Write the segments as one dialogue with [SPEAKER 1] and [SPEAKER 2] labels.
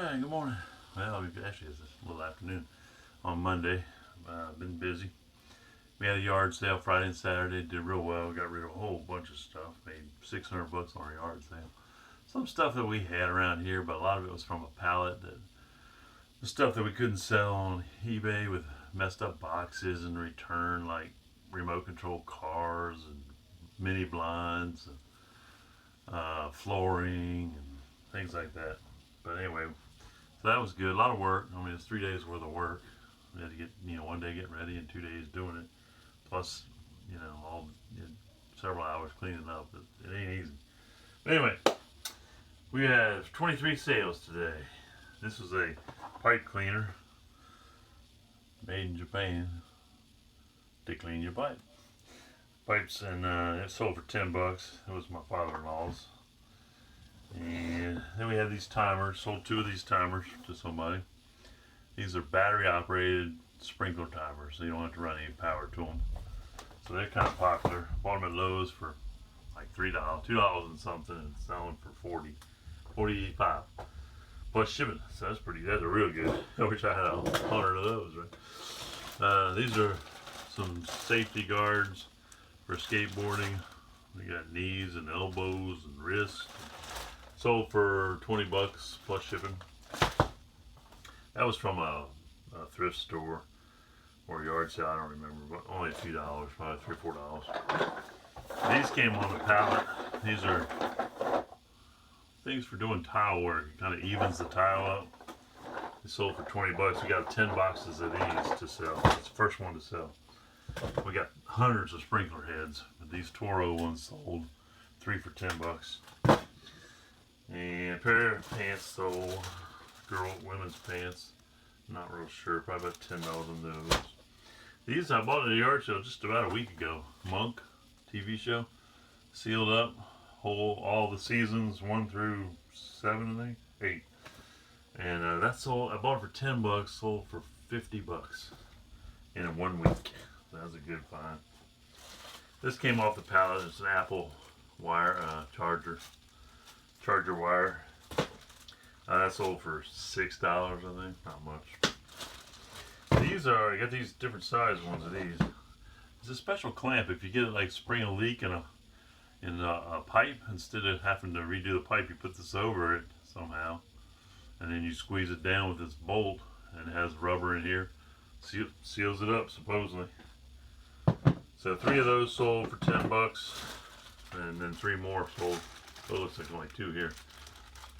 [SPEAKER 1] Alright, good morning. Well, actually it's a little afternoon on Monday. Been busy. We had a yard sale Friday and Saturday. Did real well. Got rid of a whole bunch of stuff. Made $600 on our yard sale. Some stuff that we had around here, but a lot of it was from a pallet. The stuff that we couldn't sell on eBay with messed up boxes and return, like remote control cars and mini blinds and flooring and things like that. But anyway, so that was good. A lot of work. I mean, it's 3 days worth of work. We had to get, 1 day getting ready and 2 days doing it. Plus, all several hours cleaning up. It ain't easy. But anyway, we have 23 sales today. This was a pipe cleaner made in Japan to clean your pipe. Pipes, and it sold for $10. It was my father-in-law's. And then we had these timers. Sold 2 of these timers to somebody. These are battery operated sprinkler timers, so you don't have to run any power to them. So they're kind of popular. Bought them at Lowe's for like $3, $2 and something, and selling for $45 plus shipping. So that's are real good. I wish I had 100 of those, right? These are some safety guards for skateboarding. We got knees and elbows and wrists. Sold for $20 plus shipping. That was from a thrift store or yard sale, I don't remember, but only a few dollars, probably $3 or $4. These came on the pallet. These are things for doing tile work. It kind of evens the tile up. They sold for $20. We got 10 boxes of these to sell. It's the first one to sell. We got hundreds of sprinkler heads, but these Toro ones sold 3 for $10. And a pair of pants sold, women's pants, not real sure, probably about $10 on those. These I bought at a yard sale just about a week ago. Monk TV show, sealed up, all the seasons 1 through 7, I think, 8. And that sold. I bought it for $10, sold for $50 in 1 week. That was a good find. This came off the pallet. It's an Apple wire charger wire. That sold for $6, I think. Not much. These are, I got these different size ones of these. It's a special clamp. If you get it like spring a leak in a pipe, instead of having to redo the pipe, you put this over it somehow, and then you squeeze it down with this bolt, and it has rubber in here. Seals it up supposedly. So 3 of those sold for $10, and then 3 more sold. Oh, it looks like only 2 here.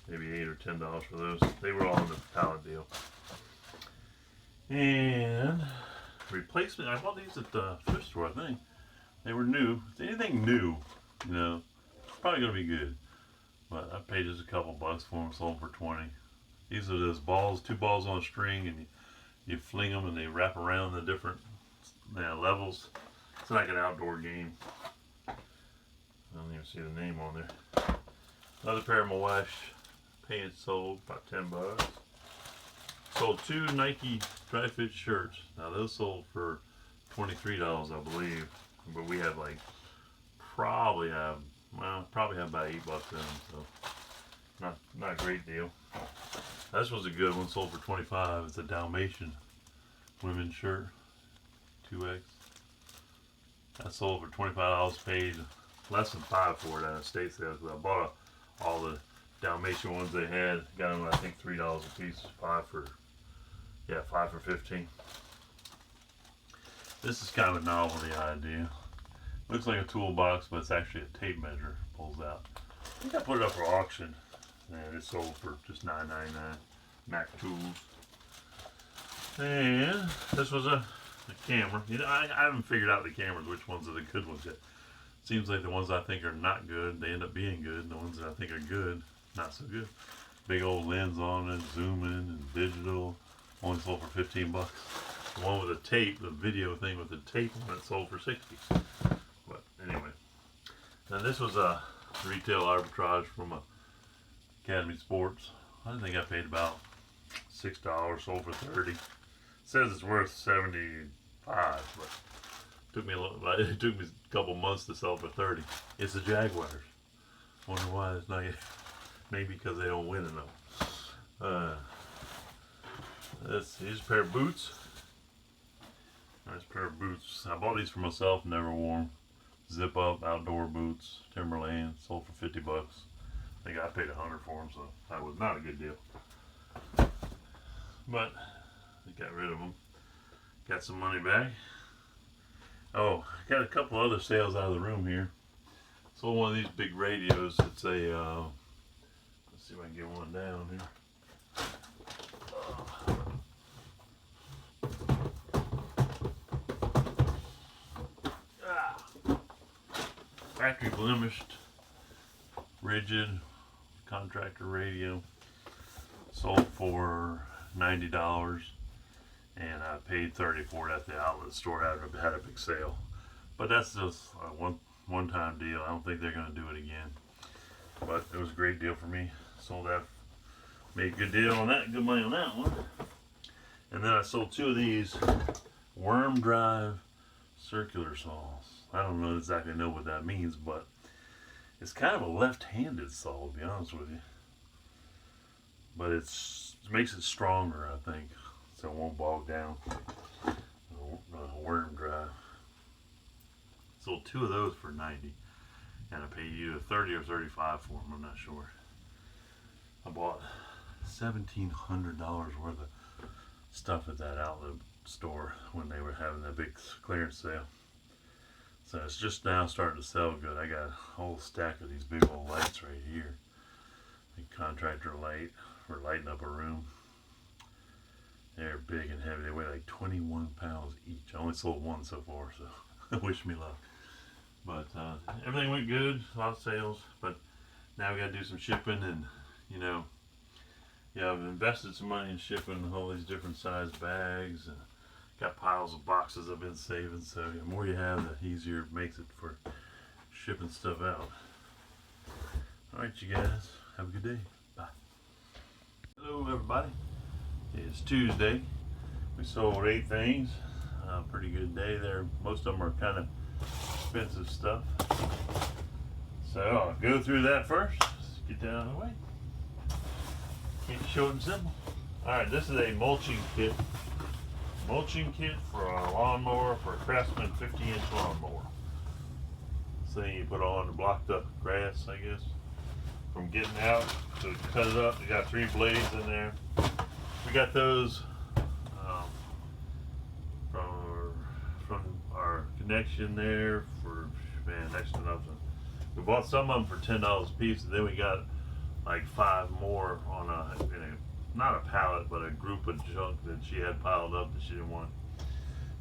[SPEAKER 1] Maybe $8 or $10 for those. They were all in the pallet deal. And replacement. I bought these at the thrift store. I think they were new. If anything new, it's probably gonna be good. But I paid just a couple bucks for them. Sold for 20. These are those balls, 2 balls on a string, and you fling them, and they wrap around the different levels. It's like an outdoor game. I don't even see the name on there. Another pair of my wife's pants sold, about $10. Sold 2 Nike dry fit shirts. Now those sold for $23, I believe. But we have probably have about $8 in them, so not a great deal. This was a good one, sold for $25. It's a Dalmatian women's shirt, 2X. That sold for $25. Paid less than $5 for it at a state sale, because I bought all the Dalmatian ones they had. Got them, I think, $3 a piece. 5 for 15. This is kind of a novelty idea. Looks like a toolbox, but it's actually a tape measure. Pulls out. I think I put it up for auction, and it sold for just $9.99. Mac Tools. And this was a camera. I haven't figured out the cameras, which ones are the good ones yet. Seems like the ones I think are not good, they end up being good. The ones that I think are good, not so good. Big old lens on it, zoom in and digital. Only sold for $15. The one with the tape, the video thing with the tape on it, sold for $60. But anyway, now this was a retail arbitrage from Academy Sports. I think I paid about $6, sold for $30. It says it's worth $75, but it took me a couple months to sell for $30. It's the Jaguars. Wonder why it's not. Maybe because they don't win enough. Here's a pair of boots. Nice pair of boots. I bought these for myself, never wore them. Zip up outdoor boots, Timberland, sold for 50 bucks. I think I paid 100 for them, so that was not a good deal. But I got rid of them. Got some money back. Oh, I got a couple other sales out of the room here. Sold one of these big radios. It's a, let's see if I can get one down here. Factory blemished, rigid contractor radio. Sold for $90, and I paid $30 for it at the outlet store. Had a big sale, but that's just a one-time deal. I don't think they're going to do it again. But it was a great deal for me. Sold that, made a good deal on that, good money on that one. And then I sold two of these worm drive circular saws. I don't know exactly what that means, but it's kind of a left-handed saw, to be honest with you. But it makes it stronger, I think, so it won't bog down. Worm drive. Sold two of those for $90, and I paid either $30 or $35 for them. I'm not sure. I bought $1,700 worth of stuff at that outlet store when they were having that big clearance sale. So it's just now starting to sell good. I got a whole stack of these big old lights right here. Big contractor light for lighting up a room. They're big and heavy. They weigh like 21 pounds each. I only sold one so far, so wish me luck. But everything went good, a lot of sales. But now we got to do some shipping, and I've invested some money in shipping all these different size bags, and got piles of boxes I've been saving. So the more you have, the easier it makes it for shipping stuff out. All right, you guys, have a good day. Bye. Hello, everybody. It's Tuesday. We sold 8 things. Pretty good day there. Most of them are kind of expensive stuff. So I'll go through that first. Let's get that out of the way. Keep it short and simple. Alright, this is a mulching kit. Mulching kit for a lawnmower, for a Craftsman 50-inch lawnmower. This thing you put on to block the grass, I guess, from getting out. So cut it up. You got 3 blades in there. We got those from our connection there for, man, next to nothing. We bought some of them for $10 a piece, and then we got like 5 more on not a pallet, but a group of junk that she had piled up that she didn't want.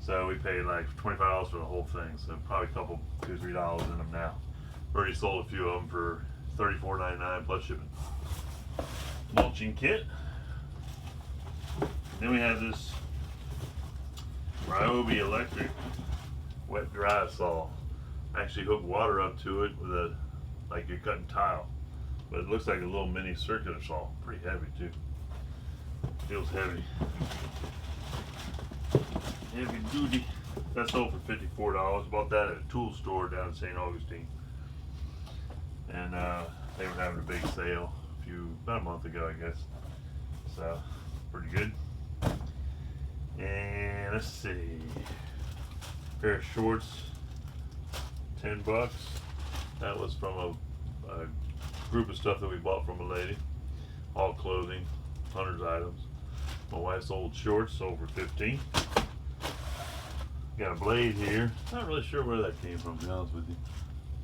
[SPEAKER 1] So we paid like $25 for the whole thing. So probably a couple, $2, $3 in them now. Already sold a few of them for $34.99 plus shipping. Mulching kit. Then we have this Ryobi electric wet dry saw. Actually hook water up to it with like you're cutting tile. But it looks like a little mini circular saw. Pretty heavy too. Feels heavy. Heavy duty. That sold for $54. Bought that at a tool store down in St. Augustine. And they were having a big sale about a month ago, I guess. So, pretty good. And let's see. Pair of shorts, $10. That was from a group of stuff that we bought from a lady. All clothing, hundreds of items. My wife's old shorts sold for $15. Got a blade here. Not really sure where that came from, to be honest with you.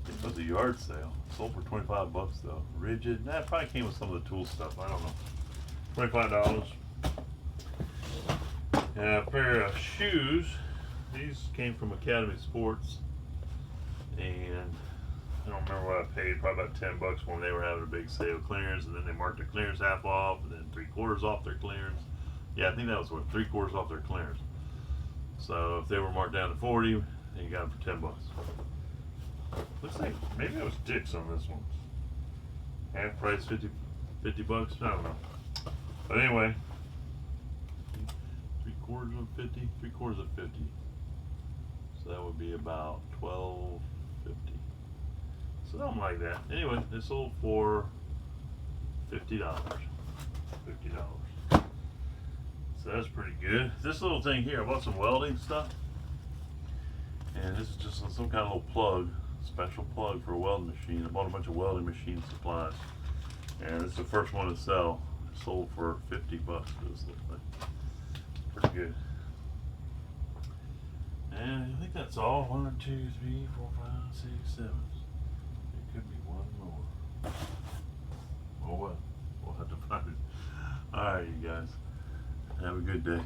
[SPEAKER 1] It was a yard sale. Sold for $25 though. Rigid. That probably came with some of the tool stuff. I don't know. $25. And a pair of shoes. These came from Academy Sports. And I don't remember what I paid. Probably about $10 for them. They were having a big sale clearance, and then they marked their clearance half off, and then 3/4 off their clearance. Yeah, I think that was what 3/4 off their clearance. So if they were marked down to 40, then you got them for $10. Looks like maybe it was Dick's on this one. Half price, $50. I don't know. But anyway, 3/4 of 50, 3/4 of 50. So that would be about $12.50. Something like that. Anyway, they sold for $50. $50. So that's pretty good. This little thing here, I bought some welding stuff. And this is just some kind of little plug, special plug for a welding machine. I bought a bunch of welding machine supplies. And it's the first one to sell. It sold for $50 for this little thing. Pretty good. And I think that's all. 1, 2, 3, 4, 5, 6, 7. It could be one more. Oh well, we'll have to find it. Alright, you guys. Have a good day.